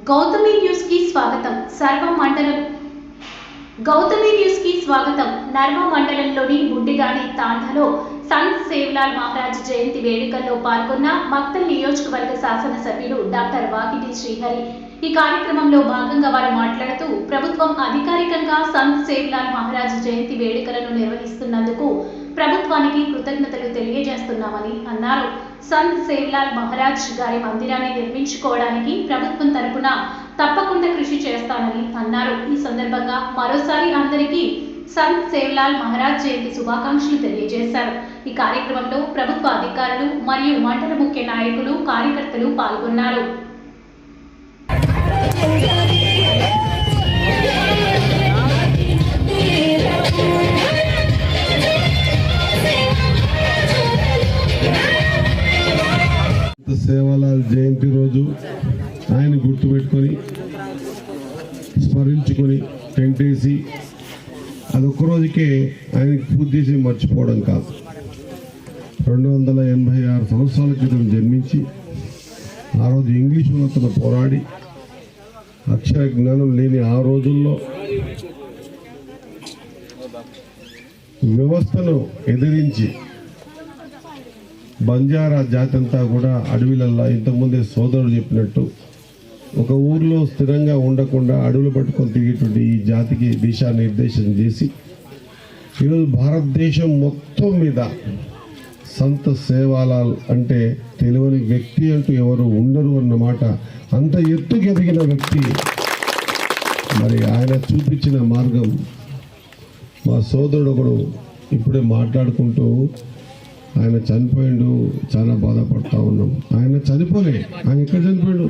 Gautami news కి స్వాగతం. Gautami news కి స్వాగతం. నర్వ మండలంలోని బుడ్డిగాని తాండాలో సంత్ సేవ్లాల్ మహారాజ్ జయంతి వేడుకల్లో పాల్గొన్న మక్తల్ నియోజకవర్గ శాసనసభ్యులు డాక్టర్ వాకిటి శ్రీహరి. ఈ కార్యక్రమంలో భాగంగా వారు మాట్లాడుతూ ప్రభుత్వం అధికారికంగా సంత్ సేవ్లాల్ మహారాజ్ జయంతి వేడుకలను నిర్వహిస్తున్నందుకు ప్రభుత్వానికి కృతజ్ఞతలు తెలియజేస్తున్నామని అన్నారు. సంత్ సేవ్లాల్ మహారాజ్ గారి మందిరాన్ని నిర్మించుకోవడానికి ప్రభుత్వం తరపున తప్పకుండా కృషి చేస్తానని అన్నారు. ఈ సందర్భంగా మరోసారి అందరికీ సంత్ సేవ్లాల్ మహారాజ్ జయంతి శుభాకాంక్షలు తెలియజేశారు. ఈ కార్యక్రమంలో ప్రభుత్వ అధికారులు మరియు మండల ముఖ్య నాయకులు, కార్యకర్తలు పాల్గొన్నారు. సేవాలాల్ జయంతి రోజు ఆయన గుర్తుపెట్టుకొని స్మరించుకొని టెంట్ వేసి అదొక్క రోజుకే ఆయనకి పూజ చేసి మర్చిపోవడం కాదు. 286 సంవత్సరాల క్రితం జన్మించి ఆ రోజు ఇంగ్లీష్ వాళ్ళతో పోరాడి అక్షర జ్ఞానం లేని ఆ రోజుల్లో వ్యవస్థను ఎదిరించి బంజారా జాతి అంతా కూడా అడవిలల్లా ఇంతకుముందే సోదరులు చెప్పినట్టు ఒక ఊర్లో స్థిరంగా ఉండకుండా అడవులు పట్టుకొని తిరిగేటువంటి ఈ జాతికి దిశానిర్దేశం చేసి ఈరోజు భారతదేశం మొత్తం మీద సంత్ సేవాలాల్ అంటే తెలియని వ్యక్తి అంటూ ఎవరు ఉండరు అన్నమాట. అంత ఎత్తుకు ఎదిగిన వ్యక్తి. మరి ఆయన చూపించిన మార్గం మా సోదరుడు ఒకడు ఇప్పుడే మాట్లాడుకుంటూ ఆయన చనిపోయిండు, చాలా బాధపడతా ఉన్నాం. ఆయన చనిపోలే, ఆయన ఎక్కడ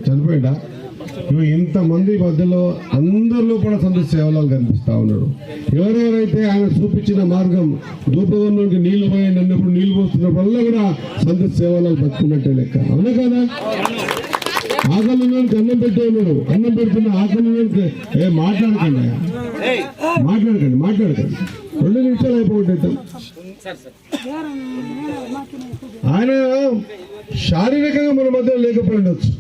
చనిపోయిండా? ఇంతమంది మధ్యలో అందరిలో కూడా సంత్ సేవలాల్ కనిపిస్తా ఉన్నాడు. ఎవరెవరైతే ఆయన చూపించిన మార్గం ధూపవనంలోకి నీళ్లు పోయండి అన్నప్పుడు నీళ్లు పోస్తున్నప్పుడల్లా కూడా సంత్ సేవలాల్ బతుకున్నట్టే లెక్క. అవునా కదా? ఆకలికి అన్నం పెట్టే ఉన్నాడు, అన్నం పెడుతున్న ఆకలికి మాట్లాడకండి 2 నిమిషాలు అయిపోతాయి. ఆయన శారీరకంగా మన మధ్యలో లేకపోయిండొచ్చు,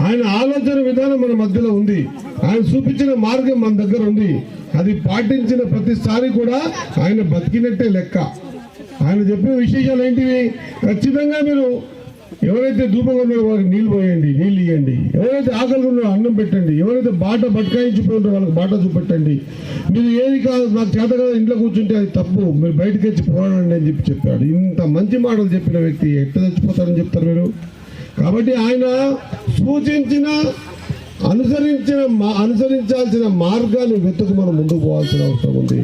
ఆయన ఆలోచన విధానం మన మధ్యలో ఉంది, ఆయన చూపించిన మార్గం మన దగ్గర ఉంది. అది పాటించిన ప్రతిసారి కూడా ఆయన బతికినట్టే లెక్క. ఆయన చెప్పిన విశేషాలు ఏంటివి? ఖచ్చితంగా మీరు ఎవరైతే ధూపంగా ఉన్నారో వాళ్ళకి నీళ్ళు పోయండి, నీళ్ళు ఇవ్వండి. ఎవరైతే ఆకలి ఉన్నారో అన్నం పెట్టండి. ఎవరైతే బాట బట్కాయించిపోయిందో వాళ్ళకి బాట చూపెట్టండి. మీరు ఏది కాదు నాకు చేత కదా ఇంట్లో కూర్చుంటే అది తప్పు, మీరు బయటకు వచ్చి పోరాడండి అని చెప్పాడు. ఇంత మంచి మాటలు చెప్పిన వ్యక్తి ఎట్లా చచ్చిపోతారని చెప్తారు మీరు? కాబట్టి ఆయన సూచించిన అనుసరించాల్సిన మార్గాన్ని వెతుకు మనం ముందుకు పోవాల్సిన అవసరం ఉంది.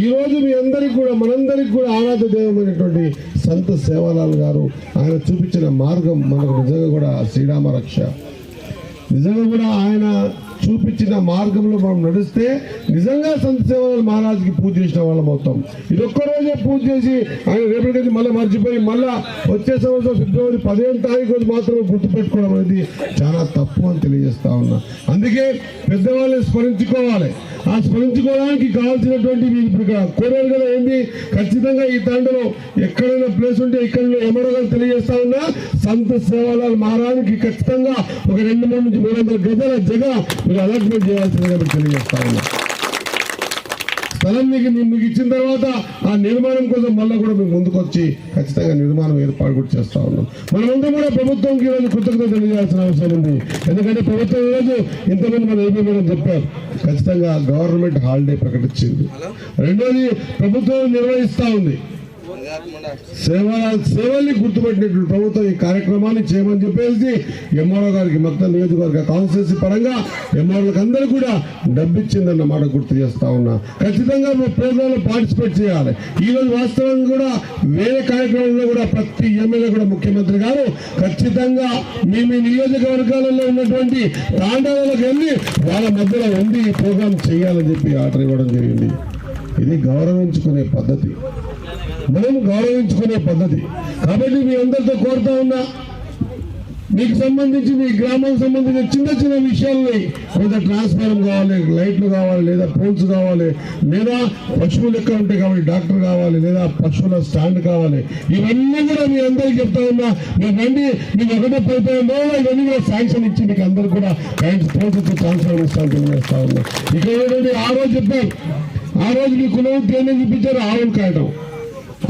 ఈరోజు మీ అందరికీ కూడా మనందరికీ కూడా ఆరాధ దైవమైనటువంటి సంత్ సేవాలాల్ గారు ఆయన చూపించిన మార్గం మనకు నిజంగా కూడా శ్రీరామ రక్ష. నిజంగా కూడా ఆయన చూపించిన మార్గంలో మనం నడిస్తే నిజంగా సంత్ సేవాలాల్ మహారాజ్కి పూజ చేసిన వాళ్ళం అవుతాం. ఇది ఒక్కరోజే పూజ చేసి ఆయన రేపటికి మళ్ళీ మర్చిపోయి మళ్ళా వచ్చే సంవత్సరం ఫిబ్రవరి 15వ తారీఖు రోజు మాత్రమే గుర్తుపెట్టుకోవడం అనేది చాలా తప్పు అని తెలియజేస్తా ఉన్నా. అందుకే పెద్దవాళ్ళని స్మరించుకోవాలి. ఆ స్మరించుకోవడానికి కావాల్సినటువంటి ఇప్పుడు కోరారు కదా ఏంది, ఖచ్చితంగా ఈ తండలో ఎక్కడైనా ప్లేస్ ఉంటే ఇక్కడ ఎమ్మడగా తెలియజేస్తా ఉన్నా. సంత్ సేవాలాల్ మహారాజ్కి ఖచ్చితంగా ఒక 200 నుంచి 300 గజాల జగ మీరు అలాట్మెంట్ చేయాల్సిందిగా మీరు తెలియజేస్తా ఉన్నా. స్థలం మీకు ఇచ్చిన తర్వాత ఆ నిర్మాణం కోసం మళ్ళీ కూడా మేము ముందుకు వచ్చి ఖచ్చితంగా నిర్మాణం ఏర్పాటు కూడా చేస్తా ఉన్నాం. మనమంతా కూడా ప్రభుత్వంకి ఈరోజు కృతజ్ఞత తెలియజేయాల్సిన అవసరం ఉంది. ఎందుకంటే ప్రభుత్వం ఈరోజు ఇంతమంది మన ఏపీ మేడం చెప్పారు, ఖచ్చితంగా గవర్నమెంట్ హాలిడే ప్రకటించింది. రెండోది ప్రభుత్వం నిర్వహిస్తా ఉంది. సేవల్ని గుర్తుపెట్టినటువంటి ప్రభుత్వం ఈ కార్యక్రమాన్ని చేయమని చెప్పేసి ఎంఆర్ఓ గారికి మక్తల్ నియోజకవర్గ కాన్స్టిట్యూన్సీ పరంగా ఎంఆర్ఓలకు అందరూ కూడా డబ్బిచ్చిందన్న మాట గుర్తు చేస్తా ఉన్నా. ఖచ్చితంగా మీ ప్రోగ్రాంలో పార్టిసిపేట్ చేయాలి. ఈ రోజు వాస్తవంగా కూడా వేరే కార్యక్రమంలో కూడా ప్రతి ఎమ్మెల్యే కూడా ముఖ్యమంత్రి గారు ఖచ్చితంగా మీ నియోజకవర్గాలలో ఉన్నటువంటి తాండాలకు వెళ్ళి వాళ్ళ మధ్యలో ఉండి ఈ ప్రోగ్రాం చేయాలని చెప్పి ఆర్డర్ ఇవ్వడం జరిగింది. ఇది గౌరవించుకునే పద్ధతి, మనం గౌరవించుకునే పద్ధతి. కాబట్టి మీ అందరితో కోరుతా ఉన్నా, మీకు సంబంధించి మీ గ్రామానికి సంబంధించిన చిన్న చిన్న విషయాల్ని కొంత ట్రాన్స్ఫారం కావాలి, లైట్లు కావాలి, లేదా పోల్స్ కావాలి, లేదా పశువులు ఎక్కడ ఉంటాయి కాబట్టి డాక్టర్ కావాలి, లేదా పశువుల స్టాండ్ కావాలి. ఇవన్నీ కూడా మీ అందరికీ చెప్తా ఉన్నా. మీరు రండి, మీకు ఒకటే పడిపోయిందో ఇవన్నీ కూడా శాంక్షన్ ఇచ్చి మీకు అందరూ కూడా పోల్స్ ట్రాన్స్ఫారం ఇస్తాను తెలియజేస్తా ఉన్నా. ఇక్కడ ఆ రోజు చెప్పారు, ఆ రోజు మీ కులం తేనె చూపించారు, ఆవులు కాయటం.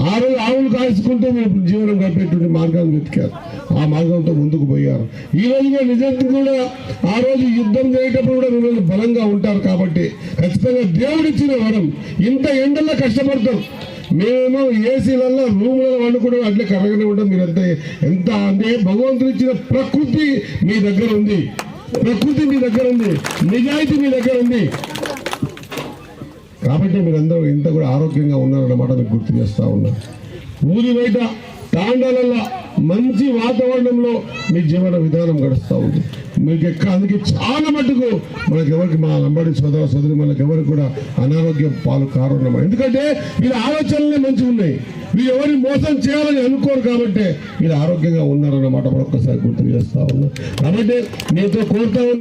ఆ రోజు ఆవులు కాల్చుకుంటూ మీరు జీవనం గడిపేటువంటి మార్గాన్ని వెతికారు, ఆ మార్గంతో ముందుకు పోయారు. ఈ రోజు కూడా నిజంగా కూడా ఆ రోజు యుద్ధం చేయటప్పుడు కూడా మీరు బలంగా ఉంటారు కాబట్టి ఖచ్చితంగా దేవుడిచ్చిన వరం. ఇంత ఎండల్లో కష్టపడతాం, మేమేమో ఏసీలలో రూములలో వండుకోవడం అట్లే కరగనే ఉంటాం. మీరు ఎంత అంటే భగవంతుడు ఇచ్చిన ప్రకృతి మీ దగ్గర ఉంది, ప్రకృతి మీ దగ్గర ఉంది, నిజాయితీ మీ దగ్గర ఉంది కాబట్టి మీరందరూ ఇంత కూడా ఆరోగ్యంగా ఉన్నారన్నమాట మీకు గుర్తు చేస్తా ఉన్నా. ఊరి బయట తాండాలలో మంచి వాతావరణంలో మీ జీవన విధానం గడుస్తూ ఉంది. మీకు అందుకే చాలా మటుకు మనకెవరికి, మా లంబాడి సోదర సోదరి మనకి ఎవరికి కూడా అనారోగ్యం పాలు కారణం. ఎందుకంటే వీళ్ళ ఆలోచనలే మంచిగా ఉన్నాయి, వీళ్ళు ఎవరిని మోసం చేయాలని అనుకోరు కాబట్టి వీళ్ళు ఆరోగ్యంగా ఉన్నారన్నమాట మరొకసారి గుర్తు చేస్తా ఉన్నా. కాబట్టి మీతో కోరుతా ఉన్నా.